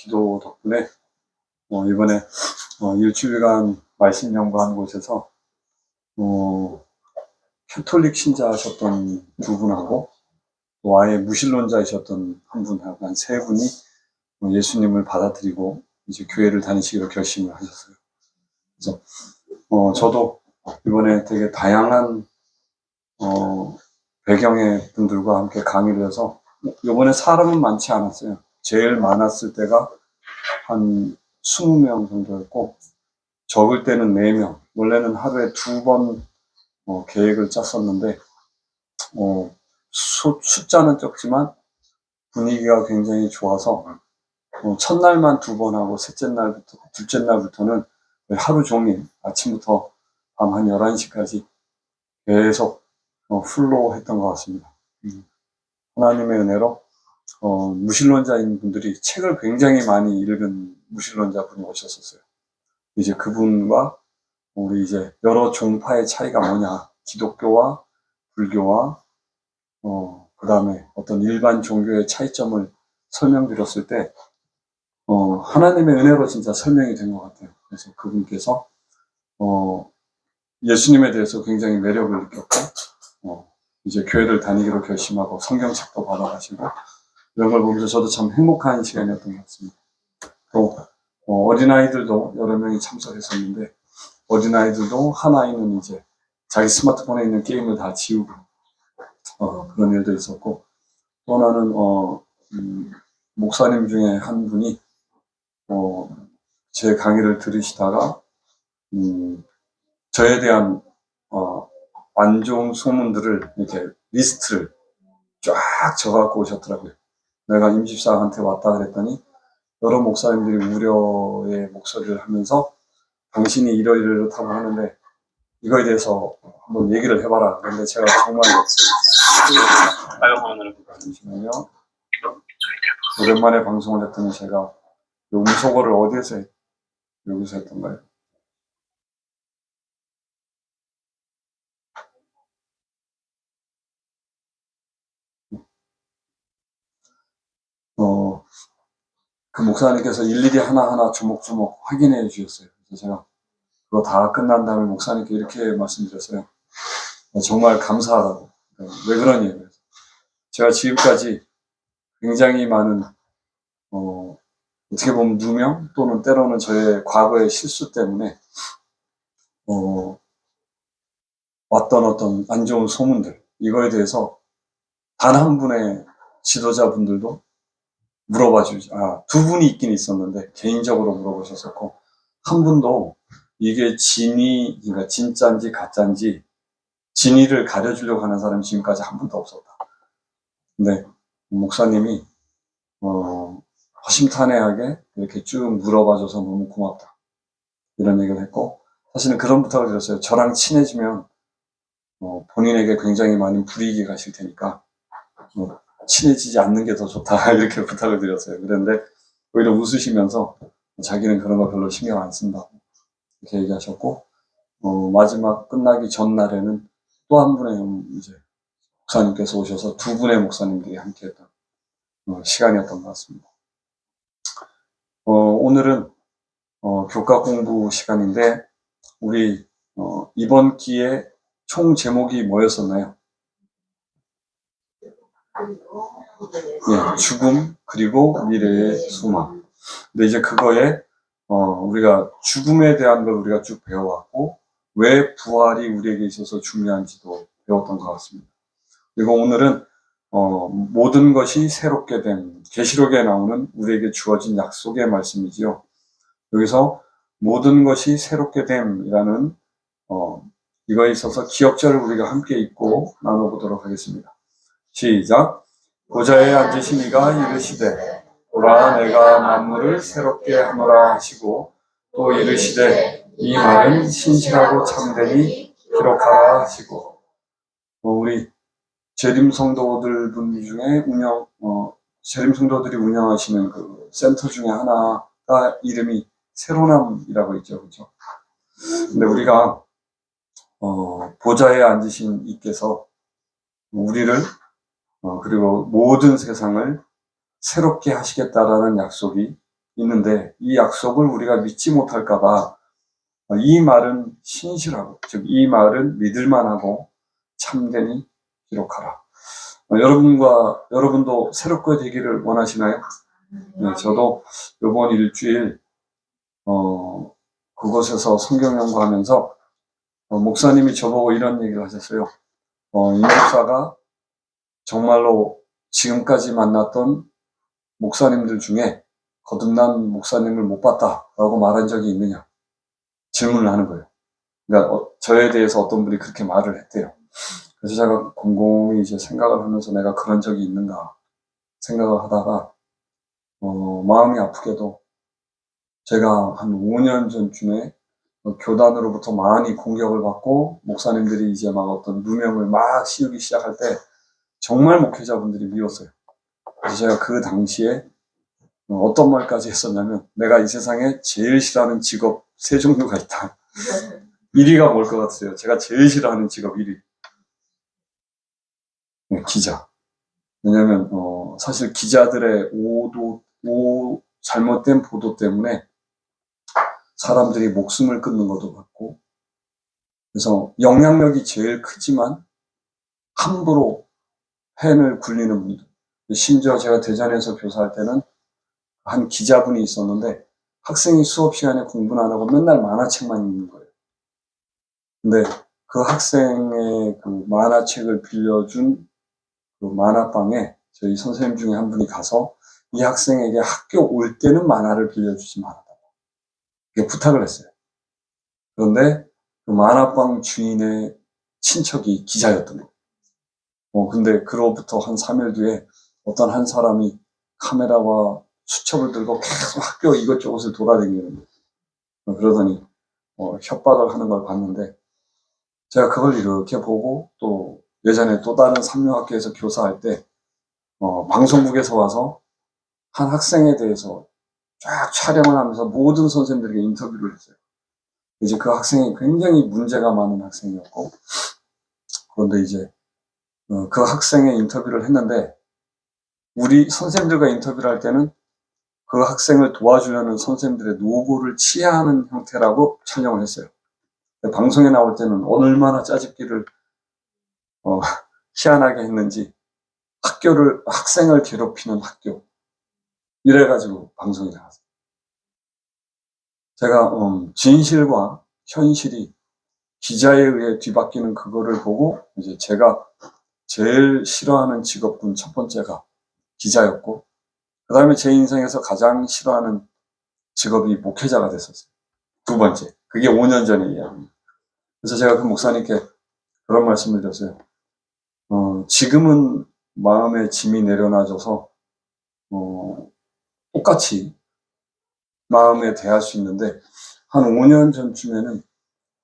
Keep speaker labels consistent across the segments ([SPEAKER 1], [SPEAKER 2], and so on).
[SPEAKER 1] 기도 덕분에 이번에 일주일간 말씀 연구한 곳에서 캐톨릭 신자셨던 두 분하고 또 아예 무신론자이셨던 한 분하고 한 세 분이 예수님을 받아들이고 이제 교회를 다니시기로 결심을 하셨어요. 그래서 저도 이번에 되게 다양한 배경의 분들과 함께 강의를 해서 이번에 사람은 많지 않았어요. 제일 많았을 때가 한 20명 정도였고 적을 때는 4명. 원래는 하루에 2번 계획을 짰었는데 숫자는 적지만 분위기가 굉장히 좋아서 첫날만 2번 하고 둘째 날부터는 하루 종일 아침부터 밤 한 11시까지 계속 풀로 했던 것 같습니다. 하나님의 은혜로 무신론자인 분들이 책을 굉장히 많이 읽은 무신론자 분이 오셨었어요. 이제 그분과 우리 이제 여러 종파의 차이가 뭐냐, 기독교와 불교와 그 다음에 어떤 일반 종교의 차이점을 설명드렸을 때 하나님의 은혜로 진짜 설명이 된 것 같아요. 그래서 그분께서 예수님에 대해서 굉장히 매력을 느꼈고 이제 교회를 다니기로 결심하고 성경책도 받아가시고 이런 걸 보면서 저도 참 행복한 시간이었던 것 같습니다. 또 어린아이들도 여러 명이 참석했었는데 어린아이들도 한 아이는 이제 자기 스마트폰에 있는 게임을 다 지우고 그런 일도 있었고 또 하나는 목사님 중에 한 분이 제 강의를 들으시다가 저에 대한 안 좋은 소문들을 이렇게 리스트를 쫙 적어갖고 오셨더라고요. 내가 임집사한테 왔다 그랬더니 여러 목사님들이 우려의 목소리를 하면서 당신이 이러이러하다고 하는데 이거에 대해서 한번 얘기를 해봐라. 근데 제가 정말 잠시만요. 오랜만에 방송을 했더니 제가 음소거를 어디에서 여기서 했던가요? 그 목사님께서 일일이 하나하나 조목조목 확인해 주셨어요. 그래서 제가 그거 다 끝난 다음에 목사님께 이렇게 말씀드렸어요. 정말 감사하다고. 왜 그러니? 그래서 제가 지금까지 굉장히 많은 어떻게 보면 누명 또는 때로는 저의 과거의 실수 때문에 왔던 어떤 안 좋은 소문들 이거에 대해서 단 한 분의 지도자분들도 물어봐 주지. 두 분이 있긴 있었는데 개인적으로 물어보셨었고 한 분도 이게 그러니까 진짜인지 가짜인지 진위를 가려주려고 하는 사람이 지금까지 한 분도 없었다. 근데 목사님이 허심탄회하게 이렇게 쭉 물어봐줘서 너무 고맙다 이런 얘기를 했고 사실은 그런 부탁을 드렸어요. 저랑 친해지면 본인에게 굉장히 많은 불이익이 가실 테니까 친해지지 않는 게 더 좋다 이렇게 부탁을 드렸어요. 그런데 오히려 웃으시면서 자기는 그런 거 별로 신경 안 쓴다고 이렇게 얘기하셨고 마지막 끝나기 전날에는 또 한 분의 이제 목사님께서 오셔서 두 분의 목사님들이 함께했던 시간이었던 것 같습니다. 오늘은 교과 공부 시간인데 우리 이번 기회 총 제목이 뭐였었나요? 예, 죽음 그리고 미래의 소망. 근데 이제 그거에 우리가 죽음에 대한 걸 우리가 쭉 배워왔고 왜 부활이 우리에게 있어서 중요한지도 배웠던 것 같습니다. 그리고 오늘은 모든 것이 새롭게 된 계시록에 나오는 우리에게 주어진 약속의 말씀이지요. 여기서 모든 것이 새롭게 됨이라는 이거에 있어서 기억절을 우리가 함께 읽고 나눠보도록 하겠습니다. 시작. 보좌에 앉으신 이가 이르시되 보라 내가 만물을 새롭게 하노라 하시고 또 이르시되 이 말은 신실하고 참되니 기록하라 하시고 우리 재림성도들 분 중에 재림성도들이 운영하시는 그 센터 중에 하나가 이름이 새로남이라고 있죠. 그죠? 근데 우리가 보좌에 앉으신 이께서 우리를 그리고 모든 세상을 새롭게 하시겠다라는 약속이 있는데 이 약속을 우리가 믿지 못할까봐 이 말은 신실하고, 즉 이 말은 믿을만하고 참되니 기록하라. 여러분도 새롭게 되기를 원하시나요? 네, 저도 이번 일주일 그곳에서 성경 연구하면서 목사님이 저보고 이런 얘기를 하셨어요. 이 목사가 정말로 지금까지 만났던 목사님들 중에 거듭난 목사님을 못 봤다라고 말한 적이 있느냐 질문을 하는 거예요. 그러니까 저에 대해서 어떤 분이 그렇게 말을 했대요. 그래서 제가 곰곰이 이제 생각을 하면서 내가 그런 적이 있는가 생각을 하다가 마음이 아프게도 제가 한 5년 전쯤에 교단으로부터 많이 공격을 받고 목사님들이 이제 막 어떤 누명을 막 씌우기 시작할 때 정말 목회자분들이 미웠어요. 그래서 제가 그 당시에 어떤 말까지 했었냐면, 내가 이 세상에 제일 싫어하는 직업 3종류가 있다. 1위가 뭘 것 같으세요? 제가 제일 싫어하는 직업 1위. 네, 기자. 왜냐면 사실 기자들의 잘못된 보도 때문에 사람들이 목숨을 끊는 것도 같고, 그래서 영향력이 제일 크지만 함부로 펜을 굴리는 분들. 심지어 제가 대전에서 교사할 때는 한 기자분이 있었는데 학생이 수업 시간에 공부는 안 하고 맨날 만화책만 읽는 거예요. 근데 그 학생의 그 만화책을 빌려준 그 만화방에 저희 선생님 중에 한 분이 가서 이 학생에게 학교 올 때는 만화를 빌려주지 말아달라고 부탁을 했어요. 그런데 그 만화방 주인의 친척이 기자였던 거예요. 근데 그로부터 한 3일 뒤에 어떤 한 사람이 카메라와 수첩을 들고 계속 학교 이것저것을 돌아다니는 거예요. 그러더니 협박을 하는 걸 봤는데, 제가 그걸 이렇게 보고, 또 예전에 또 다른 삼류학교에서 교사할 때 방송국에서 와서 한 학생에 대해서 쫙 촬영을 하면서 모든 선생님들에게 인터뷰를 했어요. 이제 그 학생이 굉장히 문제가 많은 학생이었고, 그런데 이제 그 학생의 인터뷰를 했는데, 우리 선생님들과 인터뷰를 할 때는 그 학생을 도와주려는 선생님들의 노고를 치하하는 형태라고 촬영을 했어요. 방송에 나올 때는 얼마나 짜집기를 희한하게 했는지, 학생을 괴롭히는 학교, 이래가지고 방송에 나왔어요. 제가 진실과 현실이 기자에 의해 뒤바뀌는 그거를 보고, 이제 제가 제일 싫어하는 직업군 첫 번째가 기자였고, 그 다음에 제 인생에서 가장 싫어하는 직업이 목회자가 됐었어요. 두 번째. 그게 5년 전의 이야기입니다. 그래서 제가 그 목사님께 그런 말씀을 드렸어요. 지금은 마음의 짐이 내려놔져서 똑같이 마음에 대할 수 있는데, 한 5년 전쯤에는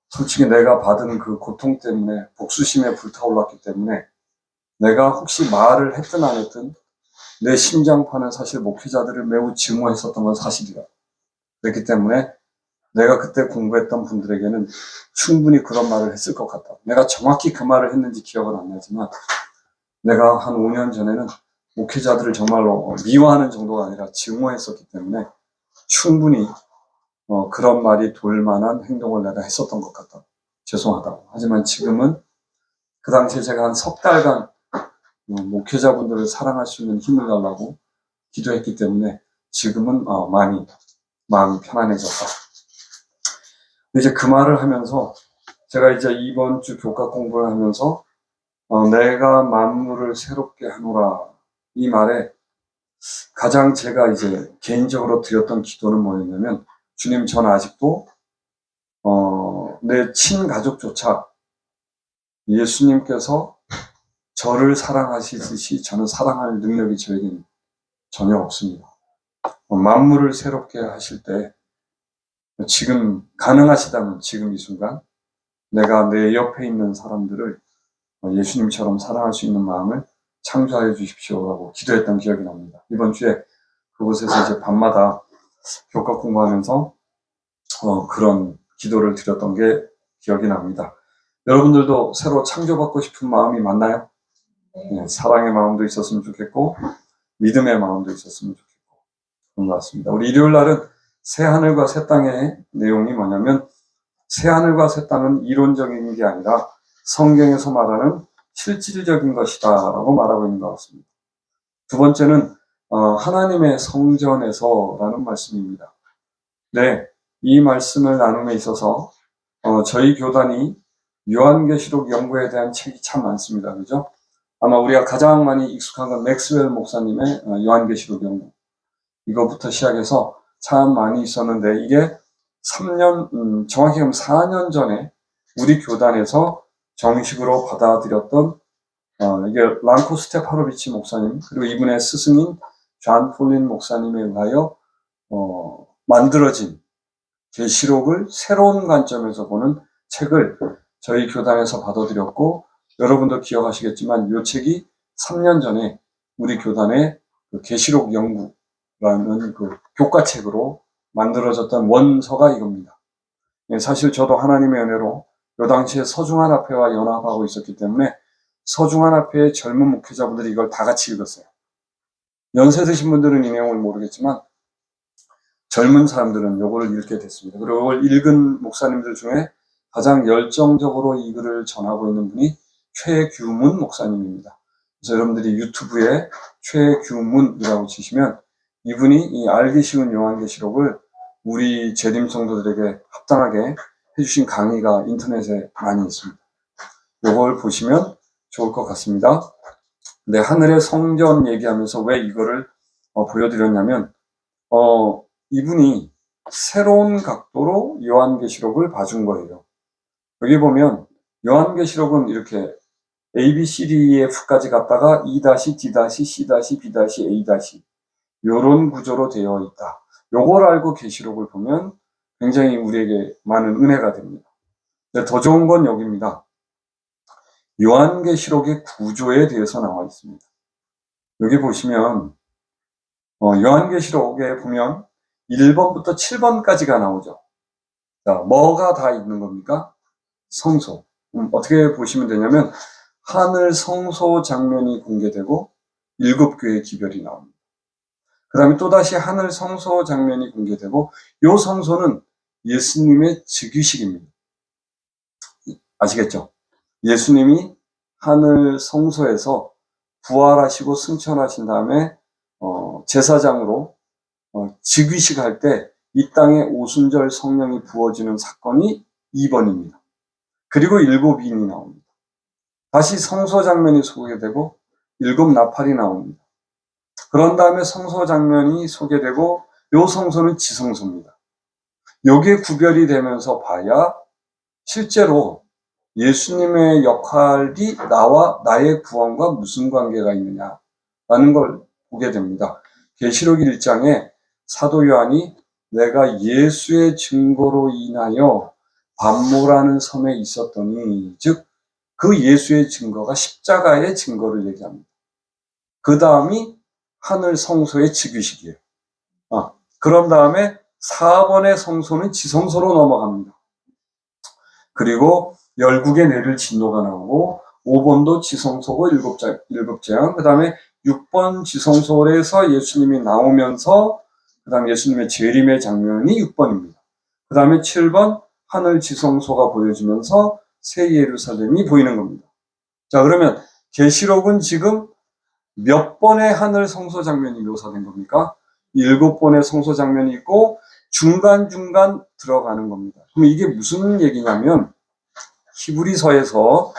[SPEAKER 1] 솔직히 내가 받은 그 고통 때문에 복수심에 불타올랐기 때문에, 내가 혹시 말을 했든 안 했든 내 심장파는 사실 목회자들을 매우 증오했었던 건 사실이다. 그렇기 때문에 내가 그때 공부했던 분들에게는 충분히 그런 말을 했을 것 같다. 내가 정확히 그 말을 했는지 기억은 안 나지만, 내가 한 5년 전에는 목회자들을 정말로 미워하는 정도가 아니라 증오했었기 때문에 충분히 그런 말이 돌 만한 행동을 내가 했었던 것 같다. 죄송하다고. 하지만 지금은 그 당시에 제가 한 석 달간 목회자분들을 사랑할 수 있는 힘을 달라고 기도했기 때문에 지금은 많이 마음이 편안해졌다. 이제 그 말을 하면서 제가 이제 이번 주 교과 공부를 하면서 내가 만물을 새롭게 하노라, 이 말에 가장 제가 이제 개인적으로 드렸던 기도는 뭐였냐면, 주님, 저는 아직도 내 친가족조차 예수님께서 저를 사랑하시듯이 저는 사랑할 능력이 저에게는 전혀 없습니다. 만물을 새롭게 하실 때 지금 가능하시다면 지금 이 순간 내가 내 옆에 있는 사람들을 예수님처럼 사랑할 수 있는 마음을 창조하여 주십시오라고 기도했던 기억이 납니다. 이번 주에 그곳에서 이제 밤마다 교과 공부하면서 그런 기도를 드렸던 게 기억이 납니다. 여러분들도 새로 창조받고 싶은 마음이 많나요? 네, 사랑의 마음도 있었으면 좋겠고 믿음의 마음도 있었으면 좋겠고, 그런 것 같습니다. 우리 일요일 날은 새 하늘과 새 땅의 내용이 뭐냐면, 새 하늘과 새 땅은 이론적인 게 아니라 성경에서 말하는 실질적인 것이다 라고 말하고 있는 것 같습니다. 두 번째는 하나님의 성전에서라는 말씀입니다. 네, 이 말씀을 나눔에 있어서 저희 교단이 요한계시록 연구에 대한 책이 참 많습니다. 그죠? 아마 우리가 가장 많이 익숙한 건 맥스웰 목사님의 요한계시록 연구, 이거부터 시작해서 참 많이 있었는데, 이게 3년, 정확히 하면 4년 전에 우리 교단에서 정식으로 받아들였던 이게 랑코 스테파노비치 목사님, 그리고 이분의 스승인 존 폴린 목사님에 의하여 만들어진 계시록을 새로운 관점에서 보는 책을 저희 교단에서 받아들였고, 여러분도 기억하시겠지만 이 책이 3년 전에 우리 교단의 계시록 연구라는 그 교과책으로 만들어졌던 원서가 이겁니다. 사실 저도 하나님의 은혜로 이 당시에 서중한 앞회와 연합하고 있었기 때문에 서중한 앞회의 젊은 목회자분들이 이걸 다 같이 읽었어요. 연세 드신 분들은 이 내용을 모르겠지만 젊은 사람들은 이거를 읽게 됐습니다. 그리고 이걸 읽은 목사님들 중에 가장 열정적으로 이 글을 전하고 있는 분이 최규문 목사님입니다. 그래서 여러분들이 유튜브에 최규문이라고 치시면 이분이 이 알기 쉬운 요한계시록을 우리 재림 성도들에게 합당하게 해주신 강의가 인터넷에 많이 있습니다. 이걸 보시면 좋을 것 같습니다. 네, 하늘의 성전 얘기하면서 왜 이거를 보여드렸냐면 이분이 새로운 각도로 요한계시록을 봐준 거예요. 여기 보면 요한계시록은 이렇게 A, B, C, D, E, F까지 갔다가 E-D-C-B-A- 요런 구조로 되어 있다. 요걸 알고 계시록을 보면 굉장히 우리에게 많은 은혜가 됩니다. 더 좋은 건 여기입니다. 요한계시록의 구조에 대해서 나와 있습니다. 여기 보시면 요한계시록에 보면 1번부터 7번까지가 나오죠. 자, 뭐가 다 있는 겁니까? 성소. 어떻게 보시면 되냐면 하늘 성소 장면이 공개되고 7교회의 기별이 나옵니다. 그 다음에 또다시 하늘 성소 장면이 공개되고 이 성소는 예수님의 즉위식입니다. 아시겠죠? 예수님이 하늘 성소에서 부활하시고 승천하신 다음에 제사장으로 즉위식 할 때 이 땅에 오순절 성령이 부어지는 사건이 2번입니다. 그리고 7인이 나옵니다. 다시 성소 장면이 소개되고 7 나팔이 나옵니다. 그런 다음에 성소 장면이 소개되고 이 성소는 지성소입니다. 여기에 구별이 되면서 봐야 실제로 예수님의 역할이 나와 나의 구원과 무슨 관계가 있느냐라는 걸 보게 됩니다. 계시록 1장에 사도 요한이 내가 예수의 증거로 인하여 반모라는 섬에 있었더니, 즉 그 예수의 증거가 십자가의 증거를 얘기합니다. 그 다음이 하늘 성소의 즉위식이에요. 그런 다음에 4번의 성소는 지성소로 넘어갑니다. 그리고 열국의 내릴 진노가 나오고 5번도 지성소고 7재앙, 그 다음에 6번 지성소에서 예수님이 나오면서 그 다음에 예수님의 재림의 장면이 6번입니다. 그 다음에 7번 하늘 지성소가 보여지면서 새 예루살렘이 보이는 겁니다. 자, 그러면 계시록은 지금 몇 번의 하늘 성소 장면이 묘사된 겁니까? 7번의 성소 장면이 있고 중간중간 들어가는 겁니다. 그럼 이게 무슨 얘기냐면 히브리서에서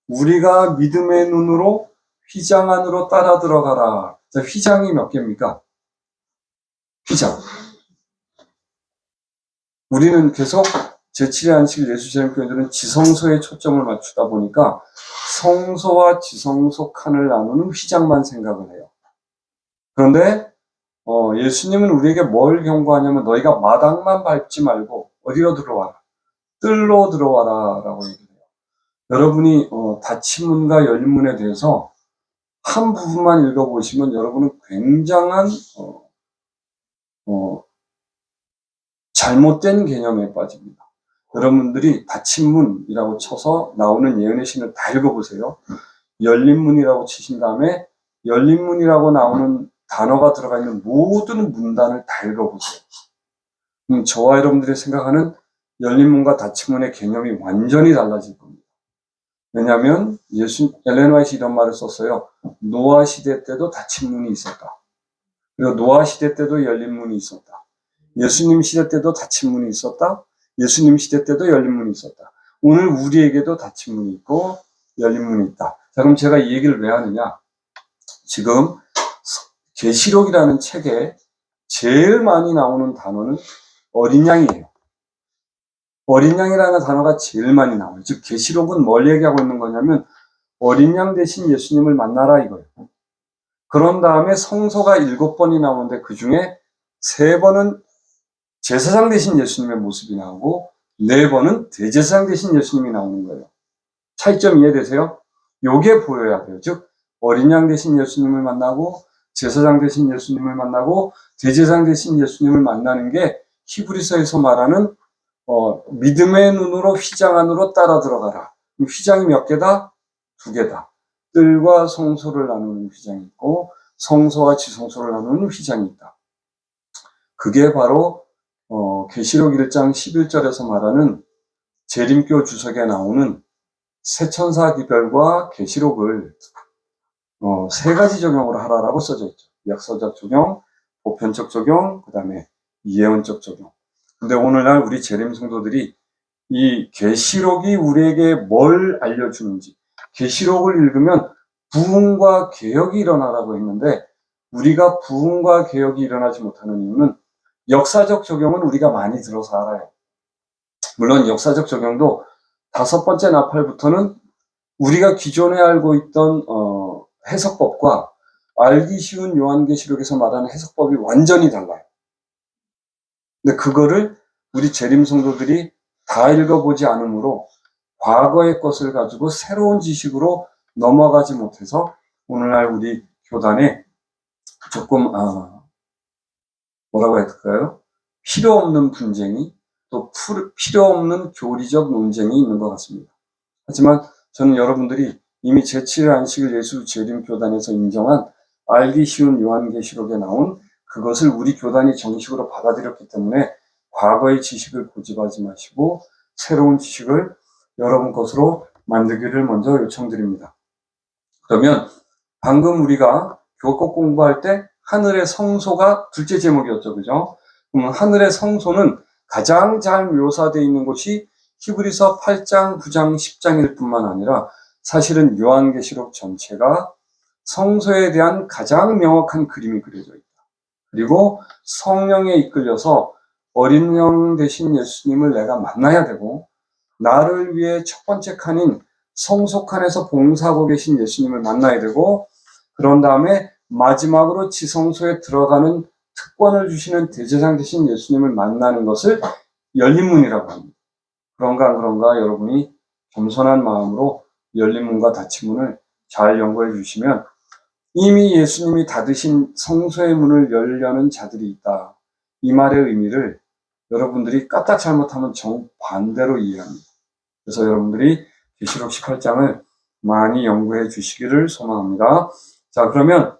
[SPEAKER 1] 우리가 믿음의 눈으로 휘장 안으로 따라 들어가라. 자, 휘장이 몇 개입니까? 휘장. 우리는 계속 제7의 안식 예수재림교회들은 지성소에 초점을 맞추다 보니까 성소와 지성소 칸을 나누는 휘장만 생각을 해요. 그런데 예수님은 우리에게 뭘 경고하냐면 너희가 마당만 밟지 말고 어디로 들어와라. 뜰로 들어와라 라고 얘기해요. 여러분이 닫힌 문과 열린 문에 대해서 한 부분만 읽어보시면 여러분은 굉장한 잘못된 개념에 빠집니다. 여러분들이 닫힌 문이라고 쳐서 나오는 예언의 신을 다 읽어보세요. 열린 문이라고 치신 다음에 열린 문이라고 나오는 단어가 들어가 있는 모든 문단을 다 읽어보세요. 저와 여러분들이 생각하는 열린 문과 닫힌 문의 개념이 완전히 달라질 겁니다. 왜냐하면 엘렌 화이트이 이런 말을 썼어요. 노아 시대 때도 닫힌 문이 있었다. 그리고 노아 시대 때도 열린 문이 있었다. 예수님 시대 때도 닫힌 문이 있었다. 예수님 시대 때도 열린 문이 있었다. 오늘 우리에게도 닫힌 문이 있고 열린 문이 있다. 자, 그럼 제가 이 얘기를 왜 하느냐? 지금 계시록이라는 책에 제일 많이 나오는 단어는 어린 양이에요. 어린 양이라는 단어가 제일 많이 나와요. 즉 계시록은 뭘 얘기하고 있는 거냐면 어린 양 대신 예수님을 만나라 이거예요. 그런 다음에 성소가 7번이 나오는데 그 중에 3번은 제사장 대신 예수님의 모습이 나오고 4번은 대제사장 대신 예수님이 나오는 거예요. 차이점 이해되세요? 요게 보여야 돼요. 즉 어린 양 대신 예수님을 만나고 제사장 대신 예수님을 만나고 대제사장 대신 예수님을 만나는 게 히브리서에서 말하는 믿음의 눈으로 휘장 안으로 따라 들어가라. 휘장이 몇 개다? 2개다. 뜰과 성소를 나누는 휘장이 있고 성소와 지성소를 나누는 휘장이 있다. 그게 바로 계시록 1장 11절에서 말하는 재림교 주석에 나오는 세천사 기별과 계시록을 3가지 적용으로 하라라고 써져 있죠. 역사적 적용, 보편적 적용, 그 다음에 예언적 적용. 근데 오늘날 우리 재림 성도들이 이 계시록이 우리에게 뭘 알려주는지, 계시록을 읽으면 부흥과 개혁이 일어나라고 했는데 우리가 부흥과 개혁이 일어나지 못하는 이유는 역사적 적용은 우리가 많이 들어서 알아요. 물론 역사적 적용도 5번째 나팔부터는 우리가 기존에 알고 있던 해석법과 알기 쉬운 요한계시록에서 말하는 해석법이 완전히 달라요. 근데 그거를 우리 재림 성도들이 다 읽어보지 않으므로 과거의 것을 가지고 새로운 지식으로 넘어가지 못해서 오늘날 우리 교단에 조금 뭐라고 해야 될까요? 필요 없는 분쟁이 또 필요 없는 교리적 논쟁이 있는 것 같습니다. 하지만 저는 여러분들이 이미 제7일 안식일 예수 재림 교단에서 인정한 알기 쉬운 요한계시록에 나온 그것을 우리 교단이 정식으로 받아들였기 때문에 과거의 지식을 고집하지 마시고 새로운 지식을 여러분 것으로 만들기를 먼저 요청드립니다. 그러면 방금 우리가 교권 공부할 때 하늘의 성소가 둘째 제목이었죠. 그죠? 그럼 하늘의 성소는 가장 잘 묘사되어 있는 곳이 히브리서 8장, 9장, 10장일 뿐만 아니라 사실은 요한계시록 전체가 성소에 대한 가장 명확한 그림이 그려져 있다. 그리고 성령에 이끌려서 어린 양 대신 예수님을 내가 만나야 되고 나를 위해 첫 번째 칸인 성소 칸에서 봉사하고 계신 예수님을 만나야 되고 그런 다음에 마지막으로 지성소에 들어가는 특권을 주시는 대제사장 되신 예수님을 만나는 것을 열린 문이라고 합니다. 그런가 안 그런가 여러분이 겸손한 마음으로 열린 문과 닫힌 문을 잘 연구해 주시면 이미 예수님이 닫으신 성소의 문을 열려는 자들이 있다. 이 말의 의미를 여러분들이 까딱 잘못하면 정반대로 이해합니다. 그래서 여러분들이 계시록 18장을 많이 연구해 주시기를 소망합니다. 자, 그러면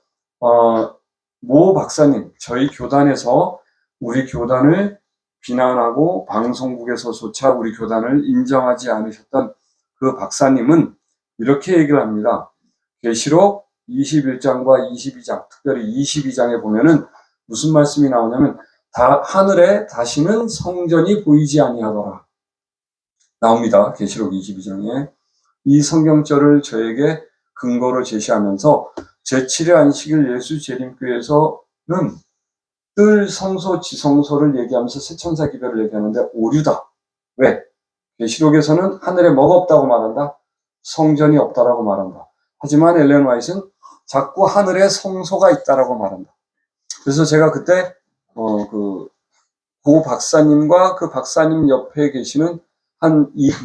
[SPEAKER 1] 모 박사님, 저희 교단에서 우리 교단을 비난하고 방송국에서조차 우리 교단을 인정하지 않으셨던 그 박사님은 이렇게 얘기를 합니다. 계시록 21장과 22장, 특별히 22장에 보면은 무슨 말씀이 나오냐면 하늘에 다시는 성전이 보이지 아니하더라. 나옵니다. 계시록 22장에. 이 성경절을 저에게 근거로 제시하면서 제7일 안식일 예수 재림교에서는 뜰 성소, 지성소를 얘기하면서 세천사 기별을 얘기하는데 오류다. 왜? 계시록에서는 하늘에 뭐가 없다고 말한다? 성전이 없다라고 말한다. 하지만 엘렌 화이트는 자꾸 하늘에 성소가 있다라고 말한다. 그래서 제가 그때 고 박사님과 그 박사님 옆에 계시는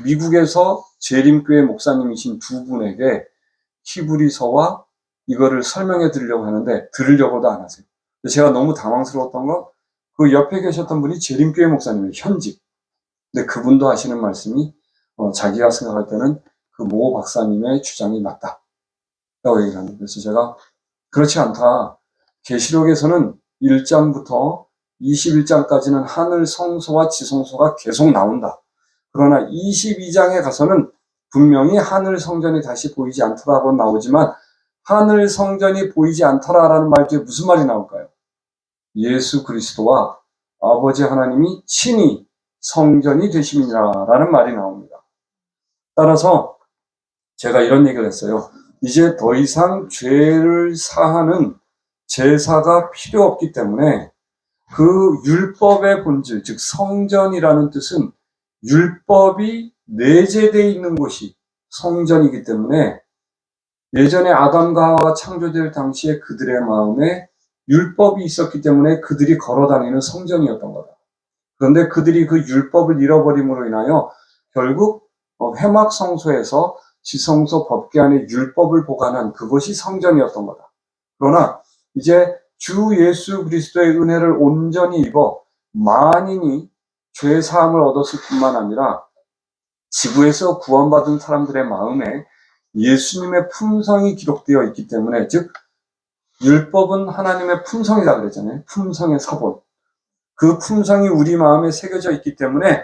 [SPEAKER 1] 미국에서 재림교회 목사님이신 두 분에게 히브리서와 이거를 설명해 드리려고 하는데 들으려고도 안 하세요. 제가 너무 당황스러웠던 건 그 옆에 계셨던 분이 재림교회 목사님이에요. 현직. 근데 그분도 하시는 말씀이 자기가 생각할 때는 그 모 박사님의 주장이 맞다. 라고 얘기를 합니다. 그래서 제가 그렇지 않다. 계시록에서는 1장부터 21장까지는 하늘 성소와 지성소가 계속 나온다. 그러나 22장에 가서는 분명히 하늘 성전이 다시 보이지 않더라고 나오지만 하늘 성전이 보이지 않더라라는 말 뒤에 무슨 말이 나올까요? 예수 그리스도와 아버지 하나님이 친히 성전이 되심이라라는 말이 나옵니다. 따라서 제가 이런 얘기를 했어요. 이제 더 이상 죄를 사하는 제사가 필요 없기 때문에 그 율법의 본질, 즉 성전이라는 뜻은 율법이 내재되어 있는 곳이 성전이기 때문에 예전에 아담과 하와가 창조될 당시에 그들의 마음에 율법이 있었기 때문에 그들이 걸어다니는 성전이었던 거다. 그런데 그들이 그 율법을 잃어버림으로 인하여 결국 회막 성소에서 지성소 법궤 안에 율법을 보관한 그것이 성전이었던 거다. 그러나 이제 주 예수 그리스도의 은혜를 온전히 입어 만인이 죄 사함을 얻었을 뿐만 아니라 지구에서 구원받은 사람들의 마음에 예수님의 품성이 기록되어 있기 때문에, 즉 율법은 하나님의 품성이라 그랬잖아요. 품성의 서본. 그 품성이 우리 마음에 새겨져 있기 때문에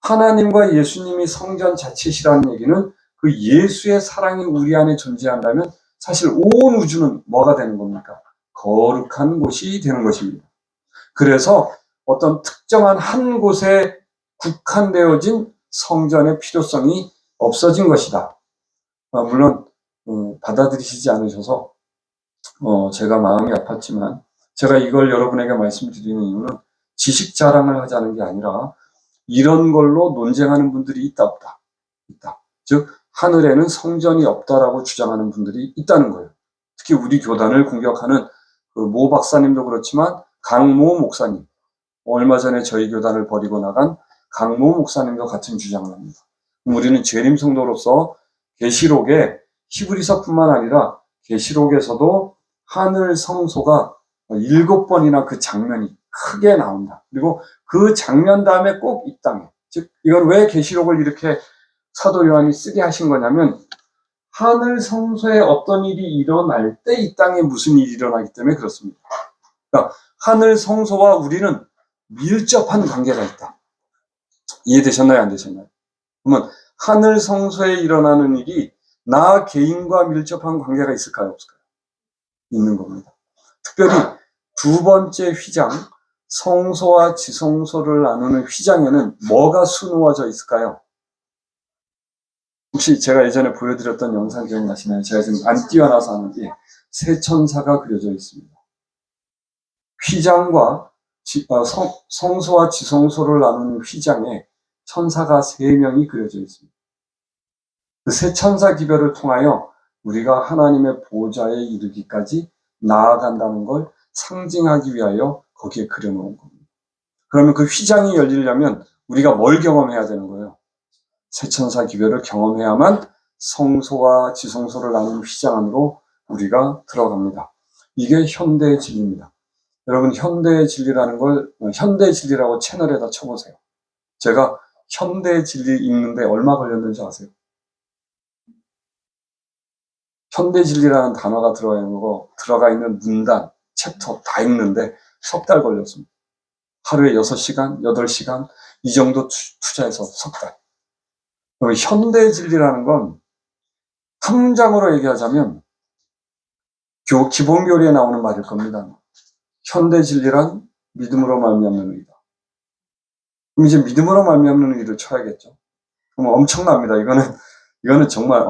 [SPEAKER 1] 하나님과 예수님이 성전 자체시라는 얘기는 그 예수의 사랑이 우리 안에 존재한다면 사실 온 우주는 뭐가 되는 겁니까? 거룩한 곳이 되는 것입니다. 그래서 어떤 특정한 한 곳에 국한되어진 성전의 필요성이 없어진 것이다. 물론 받아들이시지 않으셔서 제가 마음이 아팠지만 제가 이걸 여러분에게 말씀드리는 이유는 지식 자랑을 하자는 게 아니라 이런 걸로 논쟁하는 분들이 있다 없다. 있다. 즉 하늘에는 성전이 없다라고 주장하는 분들이 있다는 거예요. 특히 우리 교단을 공격하는 그 모 박사님도 그렇지만 강모 목사님, 얼마 전에 저희 교단을 버리고 나간 강모 목사님도 같은 주장을 합니다. 우리는 재림 성도로서 계시록에 히브리서뿐만 아니라 계시록에서도 하늘 성소가 7번이나 그 장면이 크게 나온다. 그리고 그 장면 다음에 꼭 이 땅에, 즉 이건 왜 계시록을 이렇게 사도 요한이 쓰게 하신 거냐면 하늘 성소에 어떤 일이 일어날 때 이 땅에 무슨 일이 일어나기 때문에 그렇습니다. 그러니까 하늘 성소와 우리는 밀접한 관계가 있다. 이해되셨나요? 안 되셨나요? 그러면 하늘 성소에 일어나는 일이 나 개인과 밀접한 관계가 있을까요? 없을까요? 있는 겁니다. 특별히 두 번째 휘장, 성소와 지성소를 나누는 휘장에는 뭐가 수놓아져 있을까요? 혹시 제가 예전에 보여드렸던 영상 기억나시나요? 제가 지금 안 뛰어나서 하는데 세 천사가 그려져 있습니다. 휘장과 성소와 지성소를 나누는 휘장에 천사가 3명이 그려져 있습니다. 그 세 천사 기별을 통하여 우리가 하나님의 보좌에 이르기까지 나아간다는 걸 상징하기 위하여 거기에 그려놓은 겁니다. 그러면 그 휘장이 열리려면 우리가 뭘 경험해야 되는 거예요? 세 천사 기별을 경험해야만 성소와 지성소를 나누는 휘장 안으로 우리가 들어갑니다. 이게 현대의 진리입니다. 여러분 현대의 진리라는 걸 현대의 진리라고 채널에다 쳐보세요. 제가 현대의 진리 읽는데 얼마 걸렸는지 아세요? 현대 진리라는 단어가 들어가 있는 문단, 챕터 다 읽는데 석 달 걸렸습니다. 하루에 6시간, 8시간 이 정도 투자해서 석 달. 그럼 현대 진리라는 건 함장으로 얘기하자면 기본 교리에 나오는 말일 겁니다. 현대 진리란 믿음으로 말미암는 의다. 그럼 이제 믿음으로 말미암는 의를 쳐야겠죠. 그럼 엄청납니다. 이거는 정말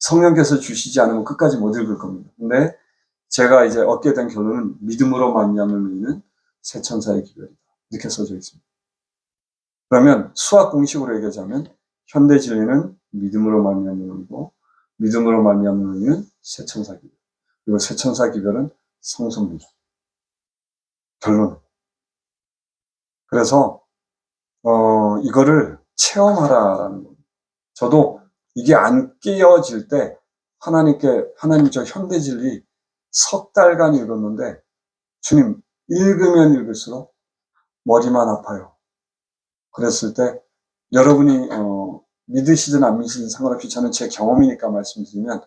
[SPEAKER 1] 성령께서 주시지 않으면 끝까지 못 읽을 겁니다. 근데 제가 이제 얻게 된 결론은 믿음으로 말미암는 의는 세 천사의 기별이다. 이렇게 써져 있습니다. 그러면 수학 공식으로 얘기하자면 현대 진리는 믿음으로 말미암는 의고 믿음으로 말미암는 의는 세 천사 기별. 그리고 세 천사 기별은 성소입니다. 결론. 그래서 이거를 체험하라라는 겁니다. 저도 이게 안 깨어질 때 하나님 저 현대 진리 석 달간 읽었는데 주님 읽으면 읽을수록 머리만 아파요. 그랬을 때 여러분이 믿으시든 안 믿으시든 상관없이 저는 제 경험이니까 말씀드리면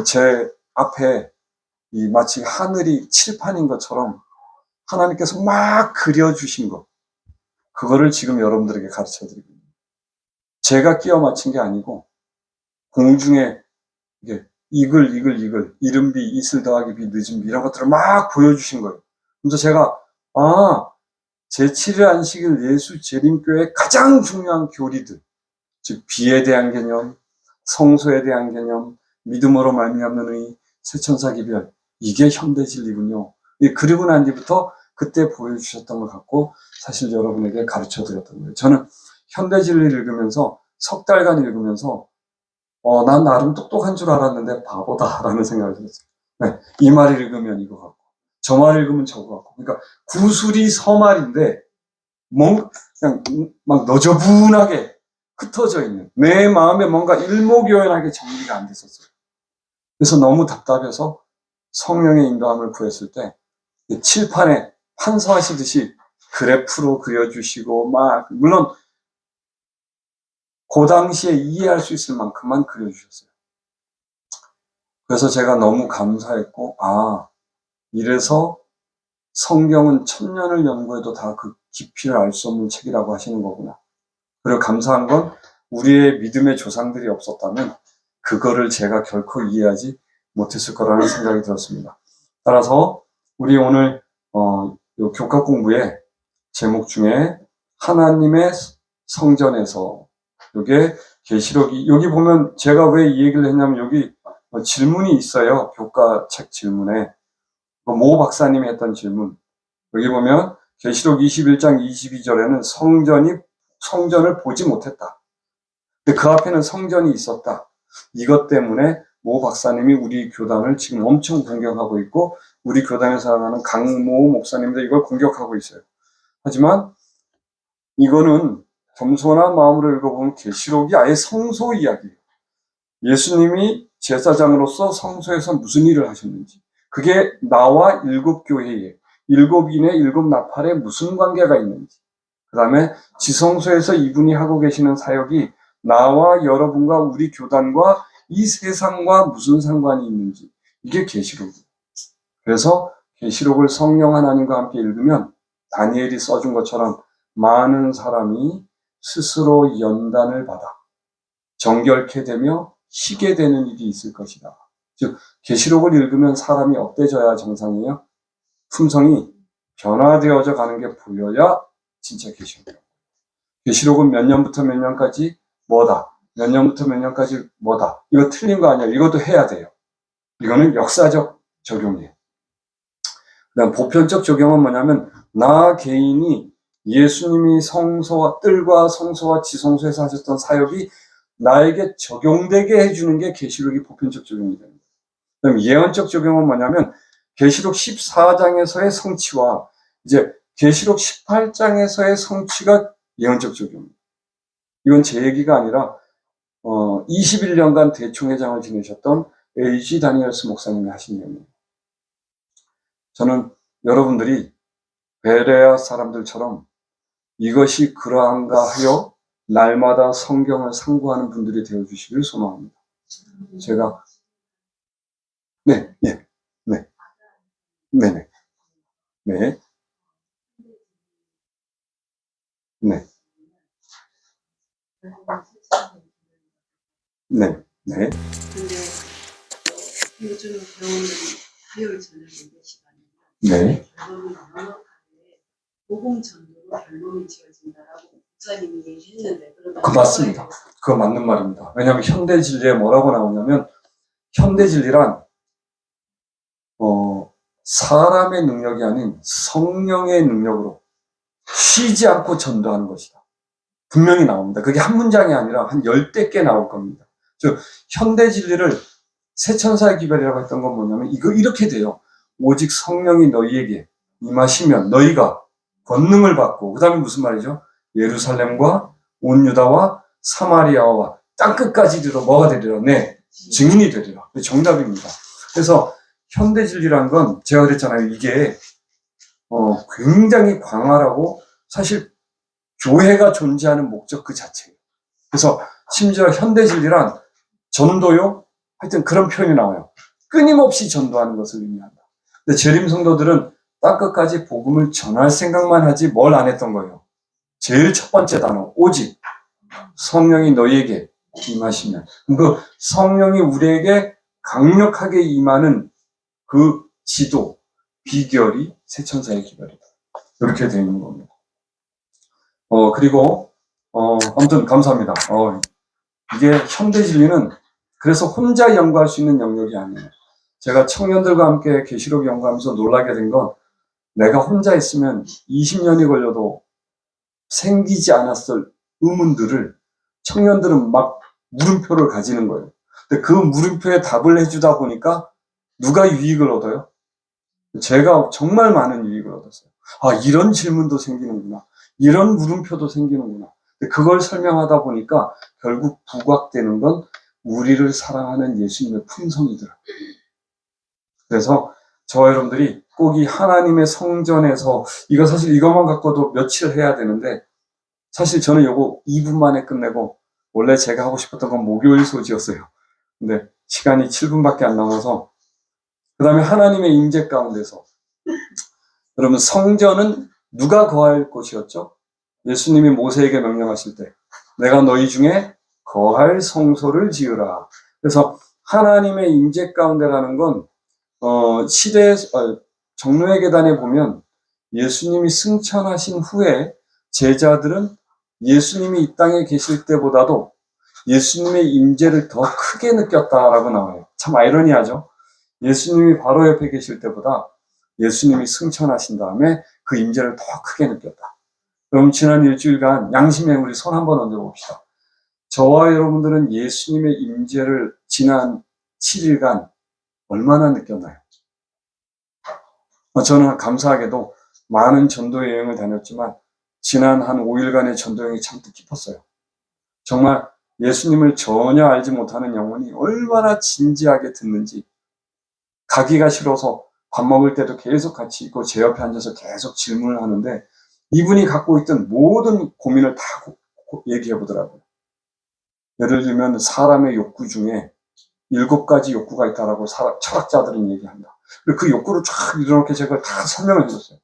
[SPEAKER 1] 제 앞에 이 마치 하늘이 칠판인 것처럼 하나님께서 막 그려주신 것, 그거를 지금 여러분들에게 가르쳐 드리고 있습니다. 제가 끼워 맞춘 게 아니고 공중에 이게 이글, 이른비, 이슬 더하기 비, 늦은 비 이런 것들을 막 보여주신 거예요. 그래서 제가 제7일 안식일 예수 재림교회의 가장 중요한 교리들, 즉 비에 대한 개념, 성소에 대한 개념, 믿음으로 말미암는 의, 세천사 기별, 이게 현대 진리군요. 그리고 난 뒤부터 그때 보여주셨던 걸 갖고 사실 여러분에게 가르쳐 드렸던 거예요. 저는 현대 진리를 읽으면서 석 달간 읽으면서 난 나름 똑똑한 줄 알았는데 바보다라는 생각을 들었어요. 네, 이 말 읽으면 이거 같고 저 말 읽으면 저거 같고, 그러니까 구술이 서말인데 그냥 막 너저분하게 흩어져 있는, 내 마음에 뭔가 일목요연하게 정리가 안 됐었어요. 그래서 너무 답답해서 성령의 인도함을 구했을 때 칠판에 판서하시듯이 그래프로 그려주시고 막, 물론 그 당시에 이해할 수 있을 만큼만 그려주셨어요. 그래서 제가 너무 감사했고, 이래서 성경은 천년을 연구해도 다 그 깊이를 알 수 없는 책이라고 하시는 거구나. 그리고 감사한 건 우리의 믿음의 조상들이 없었다면 그거를 제가 결코 이해하지 못했을 거라는 생각이 들었습니다. 따라서 우리 오늘 요 교과 공부의 제목 중에 하나님의 성전에서, 요게 계시록이, 여기 보면 제가 왜 이 얘기를 했냐면 여기 질문이 있어요. 교과 책 질문에 모 박사님이 했던 질문, 여기 보면 계시록 21장 22절에는 성전을 보지 못했다. 근데 그 앞에는 성전이 있었다. 이것 때문에 모 박사님이 우리 교단을 지금 엄청 공격하고 있고 우리 교단에 살아가는 강모 목사님도 이걸 공격하고 있어요. 하지만 이거는 겸손한 마음으로 읽어보면 계시록이 아예 성소 이야기예요. 예수님이 제사장으로서 성소에서 무슨 일을 하셨는지, 그게 나와 일곱 교회에, 일곱인의 일곱 나팔에 무슨 관계가 있는지, 그 다음에 지성소에서 이분이 하고 계시는 사역이 나와 여러분과 우리 교단과 이 세상과 무슨 상관이 있는지, 이게 계시록이에요. 그래서 계시록을 성령 하나님과 함께 읽으면 다니엘이 써준 것처럼 많은 사람이 스스로 연단을 받아 정결케 되며 희게 되는 일이 있을 것이다. 즉 계시록을 읽으면 사람이 업돼져야 정상이에요. 품성이 변화되어져 가는 게 보여야 진짜 계시록이에요. 계시록은 몇 년부터 몇 년까지 뭐다, 몇 년부터 몇 년까지 뭐다, 이거 틀린 거 아니에요. 이것도 해야 돼요. 이거는 역사적 적용이에요. 그다음 보편적 적용은 뭐냐면 나 개인이 예수님이 뜰과 성소와 지성소에서 하셨던 사역이 나에게 적용되게 해주는 게 계시록이 보편적 적용이 됩니다. 그다음 예언적 적용은 뭐냐면 계시록 14장에서의 성취와 이제 계시록 18장에서의 성취가 예언적 적용입니다. 이건 제 얘기가 아니라 21년간 대총회장을 지내셨던 A.G. 다니엘스 목사님이 하신 얘기입니다. 저는 여러분들이 베레아 사람들처럼 이것이 그러한가 하여 날마다 성경을 상고하는 분들이 되어주시길 소망합니다. 제가 네. 근데 요즘 배우는 화요일 저녁 예배 시간에 결론이 명확하게 모공전도로 결론이 지어진다라고 목사님이 얘기했는데, 맞습니다. 그거 맞는 말입니다. 왜냐하면 현대 진리에 뭐라고 나오냐면 현대 진리란 사람의 능력이 아닌 성령의 능력으로 쉬지 않고 전도하는 것이다. 분명히 나옵니다. 그게 한 문장이 아니라 한 10대 개 나올 겁니다. 즉 현대 진리를 세천사의 기별이라고 했던 건 뭐냐면 이거 이렇게 돼요. 오직 성령이 너희에게 임하시면 너희가 권능을 받고, 그 다음에 무슨 말이죠? 예루살렘과 온 유다와 사마리아와 땅끝까지 이르러 뭐가 되리라? 네, 증인이 되리라. 정답입니다. 그래서 현대 진리란 건 제가 그랬잖아요. 이게 굉장히 광활하고 사실 교회가 존재하는 목적 그 자체예요. 그래서 심지어 현대 진리란 전도요? 하여튼 그런 표현이 나와요. 끊임없이 전도하는 것을 의미한다. 근데 재림 성도들은 땅끝까지 복음을 전할 생각만 하지 뭘 안 했던 거예요. 제일 첫 번째 단어, 오직 성령이 너희에게 임하시면. 그 성령이 우리에게 강력하게 임하는 그 지도, 비결이 세천사의 기별이다. 이렇게 되어 있는 겁니다. 그리고 아무튼 감사합니다. 이게 현대 진리는 그래서 혼자 연구할 수 있는 영역이 아니에요. 제가 청년들과 함께 계시록 연구하면서 놀라게 된 건 내가 혼자 있으면 20년이 걸려도 생기지 않았을 의문들을 청년들은 막 물음표를 가지는 거예요. 근데 그 물음표에 답을 해주다 보니까 누가 유익을 얻어요? 제가 정말 많은 유익을 얻었어요. 아, 이런 질문도 생기는구나. 이런 물음표도 생기는구나. 그걸 설명하다 보니까 결국 부각되는 건 우리를 사랑하는 예수님의 품성이더라고요. 그래서 저와 여러분들이 꼭 이 하나님의 성전에서 이거 사실 이것만 갖고도 며칠 해야 되는데 사실 저는 이거 2분 만에 끝내고 원래 제가 하고 싶었던 건 목요일 소지였어요. 근데 시간이 7분밖에 안 남아서 그 다음에 하나님의 임재 가운데서 여러분 성전은 누가 거할 곳이었죠? 예수님이 모세에게 명령하실 때 내가 너희 중에 거할 성소를 지으라. 그래서 하나님의 임재 가운데라는 건 정로의 계단에 보면 예수님이 승천하신 후에 제자들은 예수님이 이 땅에 계실 때보다도 예수님의 임재를 더 크게 느꼈다라고 나와요. 참 아이러니하죠. 예수님이 바로 옆에 계실 때보다 예수님이 승천하신 다음에 그 임재를 더 크게 느꼈다. 그럼 지난 일주일간 양심에 우리 손 한번 얹어봅시다. 저와 여러분들은 예수님의 임재를 지난 7일간 얼마나 느꼈나요? 저는 감사하게도 많은 전도 여행을 다녔지만 지난 한 5일간의 전도 여행이 참 뜻깊었어요. 정말 예수님을 전혀 알지 못하는 영혼이 얼마나 진지하게 듣는지 가기가 싫어서 밥 먹을 때도 계속 같이 있고 제 옆에 앉아서 계속 질문을 하는데 이분이 갖고 있던 모든 고민을 다 얘기해 보더라고요. 예를 들면 사람의 욕구 중에 7가지 욕구가 있다라고 철학자들은 얘기한다. 그 욕구를 쫙 이렇게 제가 다 설명을 해줬어요.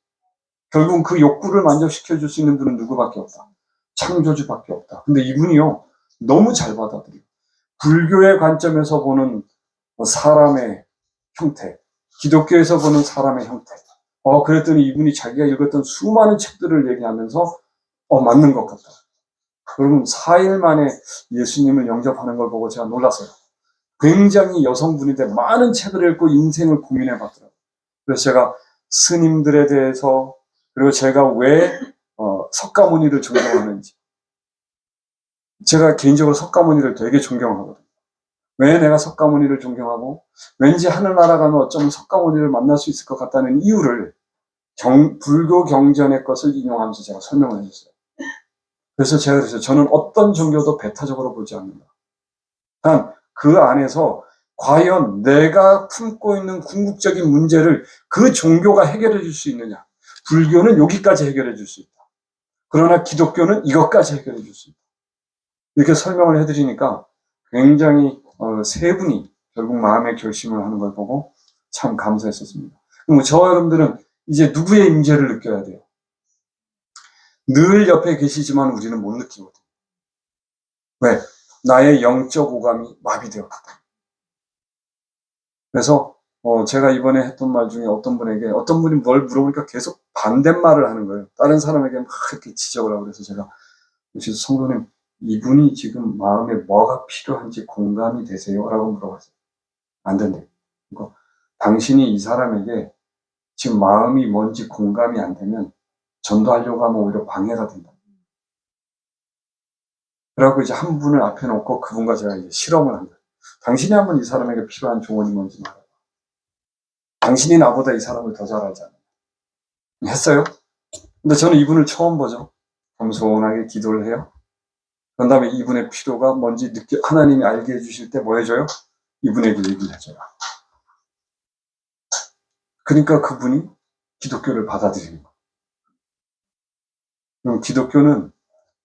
[SPEAKER 1] 결국은 그 욕구를 만족시켜줄 수 있는 분은 누구밖에 없다. 창조주밖에 없다. 근데 이분이요, 너무 잘 받아들여요. 불교의 관점에서 보는 사람의 형태, 기독교에서 보는 사람의 형태. 그랬더니 이분이 자기가 읽었던 수많은 책들을 얘기하면서 맞는 것 같다. 여러분 4일 만에 예수님을 영접하는 걸 보고 제가 놀랐어요. 굉장히 여성분인데 많은 책을 읽고 인생을 고민해 봤더라고요. 그래서 제가 스님들에 대해서 그리고 제가 왜 석가모니를 존경하는지 제가 개인적으로 석가모니를 되게 존경하거든요. 왜 내가 석가모니를 존경하고 왠지 하늘나라 가면 어쩌면 석가모니를 만날 수 있을 것 같다는 이유를 불교 경전의 것을 인용하면서 제가 설명을 해줬어요. 그래서 제가 그랬어요. 저는 어떤 종교도 배타적으로 보지 않는다. 단 그 안에서 과연 내가 품고 있는 궁극적인 문제를 그 종교가 해결해 줄 수 있느냐. 불교는 여기까지 해결해 줄 수 있다. 그러나 기독교는 이것까지 해결해 줄 수 있다. 이렇게 설명을 해드리니까 굉장히 세 분이 결국 마음의 결심을 하는 걸 보고 참 감사했었습니다. 그럼 저와 여러분들은 이제 누구의 임재를 느껴야 돼요? 늘 옆에 계시지만 우리는 못 느끼거든요. 왜? 나의 영적 오감이 마비되었거든. 그래서 제가 이번에 했던 말 중에 어떤 분이 뭘 물어보니까 계속 반대말을 하는 거예요. 다른 사람에게 막 이렇게 지적을 하고 그래서 제가 그래서 성도님 이분이 지금 마음에 뭐가 필요한지 공감이 되세요? 라고 물어봤어요. 안 된대요. 그러니까 당신이 이 사람에게 지금 마음이 뭔지 공감이 안 되면 전도하려고 하면 오히려 방해가 된다. 그래갖고 이제 한 분을 앞에 놓고 그분과 제가 이제 실험을 한 거예요. 당신이 한번 이 사람에게 필요한 조언이 뭔지 말해봐. 당신이 나보다 이 사람을 더 잘 알잖아요. 했어요. 근데 저는 이분을 처음 보죠. 겸손하게 기도를 해요. 그런 다음에 이분의 필요가 뭔지 하나님이 알게 해주실 때 뭐 해줘요? 이분에게 얘기를 해줘요. 그러니까 그분이 기독교를 받아들이는 거예요. 기독교는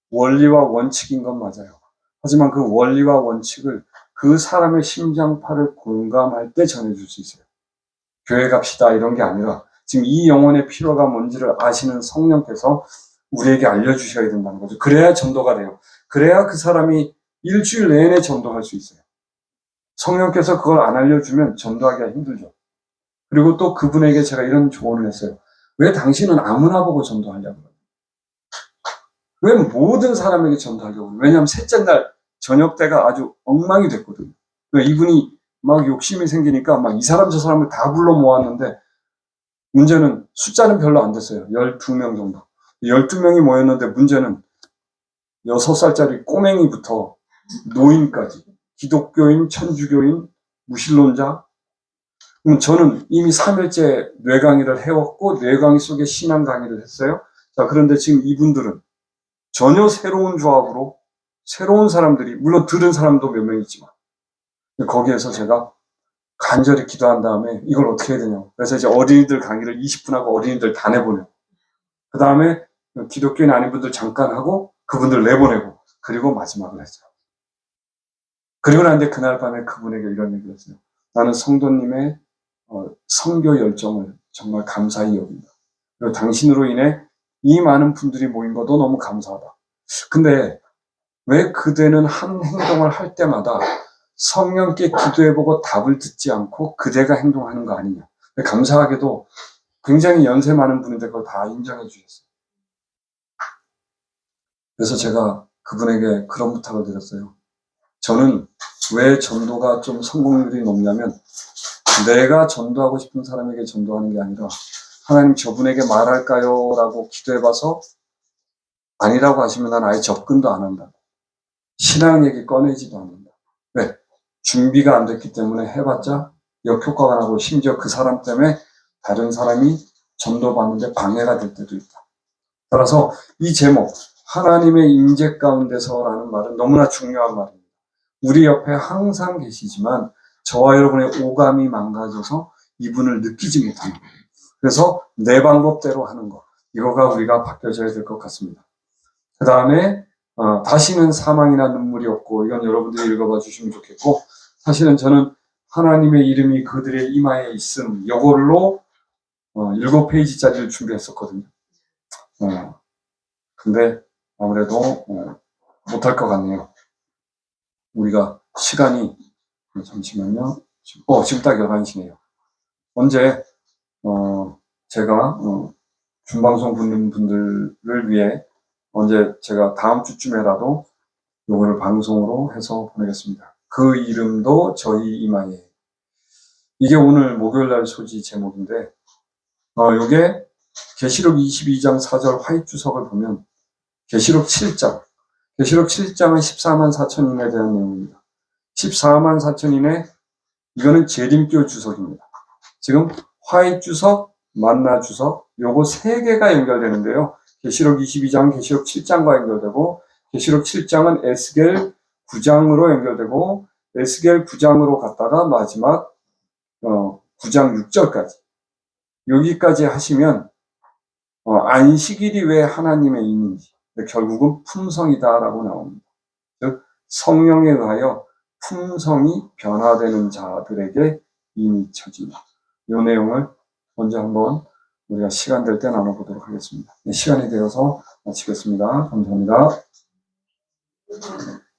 [SPEAKER 1] 원리와 원칙인 건 맞아요. 하지만 그 원리와 원칙을 그 사람의 심장파를 공감할 때 전해줄 수 있어요. 교회 갑시다 이런 게 아니라 지금 이 영혼의 필요가 뭔지를 아시는 성령께서 우리에게 알려주셔야 된다는 거죠. 그래야 전도가 돼요. 그래야 그 사람이 일주일 내내 전도할 수 있어요. 성령께서 그걸 안 알려주면 전도하기가 힘들죠. 그리고 또 그분에게 제가 이런 조언을 했어요. 왜 당신은 아무나 보고 전도하려고 그래요? 왜 모든 사람에게 전도하려고 그래요? 왜냐하면 셋째 날 저녁 때가 아주 엉망이 됐거든요. 이분이 막 욕심이 생기니까 막 이 사람 저 사람을 다 불러 모았는데 문제는 숫자는 별로 안 됐어요. 12명 정도. 12명이 모였는데 문제는 6살짜리 꼬맹이부터 노인까지 기독교인, 천주교인, 무신론자. 저는 이미 3일째 뇌강의를 해왔고 뇌강의 속에 신앙 강의를 했어요. 자, 그런데 지금 이분들은 전혀 새로운 조합으로 새로운 사람들이, 물론 들은 사람도 몇 명 있지만 거기에서 제가 간절히 기도한 다음에 이걸 어떻게 해야 되냐고. 그래서 이제 어린이들 강의를 20분 하고 어린이들 다 내보내고, 그 다음에 기독교인 아닌 분들 잠깐 하고 그분들 내보내고, 그리고 마지막을 했어요. 그리고 난 뒤에 그날 밤에 그분에게 이런 얘기를 했어요. 나는 성도님의 선교 열정을 정말 감사히 여긴다. 그리고 당신으로 인해 이 많은 분들이 모인 것도 너무 감사하다. 근데 왜 그대는 한 행동을 할 때마다 성령께 기도해보고 답을 듣지 않고 그대가 행동하는 거 아니냐. 감사하게도 굉장히 연세 많은 분인데 그걸 다 인정해 주셨어요. 그래서 제가 그분에게 그런 부탁을 드렸어요. 저는 왜 전도가 좀 성공률이 높냐면 내가 전도하고 싶은 사람에게 전도하는 게 아니라 하나님 저분에게 말할까요? 라고 기도해봐서 아니라고 하시면 난 아예 접근도 안 한다. 신앙 얘기 꺼내지도 않는다. 왜? 준비가 안 됐기 때문에 해봤자 역효과가 나고 심지어 그 사람 때문에 다른 사람이 전도받는데 방해가 될 때도 있다. 따라서 이 제목 하나님의 임재 가운데서라는 말은 너무나 중요한 말입니다. 우리 옆에 항상 계시지만 저와 여러분의 오감이 망가져서 이분을 느끼지 못하는 거예요. 그래서 내 방법대로 하는 거, 이거가 우리가 바뀌어져야 될 것 같습니다. 그 다음에 다시는 사망이나 눈물이 없고, 이건 여러분들이 읽어봐 주시면 좋겠고, 사실은 저는 하나님의 이름이 그들의 이마에 있음, 이걸로 7페이지짜리를 준비했었거든요. 근데 아무래도 못할 것 같네요. 우리가 시간이, 잠시만요. 지금 딱 11시네요. 언제 제가 준방송 듣는 분들을 위해 언제 제가 다음 주쯤에라도 요거를 방송으로 해서 보내겠습니다. 그 이름도 저희 이마에. 이게 오늘 목요일날 소지 제목인데, 요게 계시록 22장 4절 화이트 주석을 보면 계시록 7장은 14만 4천인에 대한 내용입니다. 14만 4천인에 이거는 재림교 주석입니다. 지금 화이트 주석, 만나 주석, 요거 세 개가 연결되는데요. 계시록 22장은 계시록 7장과 연결되고, 계시록 7장은 에스겔 9장으로 연결되고, 에스겔 9장으로 갔다가 마지막 9장 6절까지 여기까지 하시면 안식일이 왜 하나님의 인인지, 결국은 품성이다라고 나옵니다. 즉 성령에 의하여 품성이 변화되는 자들에게 인이 처진다. 이 내용을 먼저 한번 우리가 시간 될 때 나눠보도록 하겠습니다. 시간이 되어서 마치겠습니다. 감사합니다.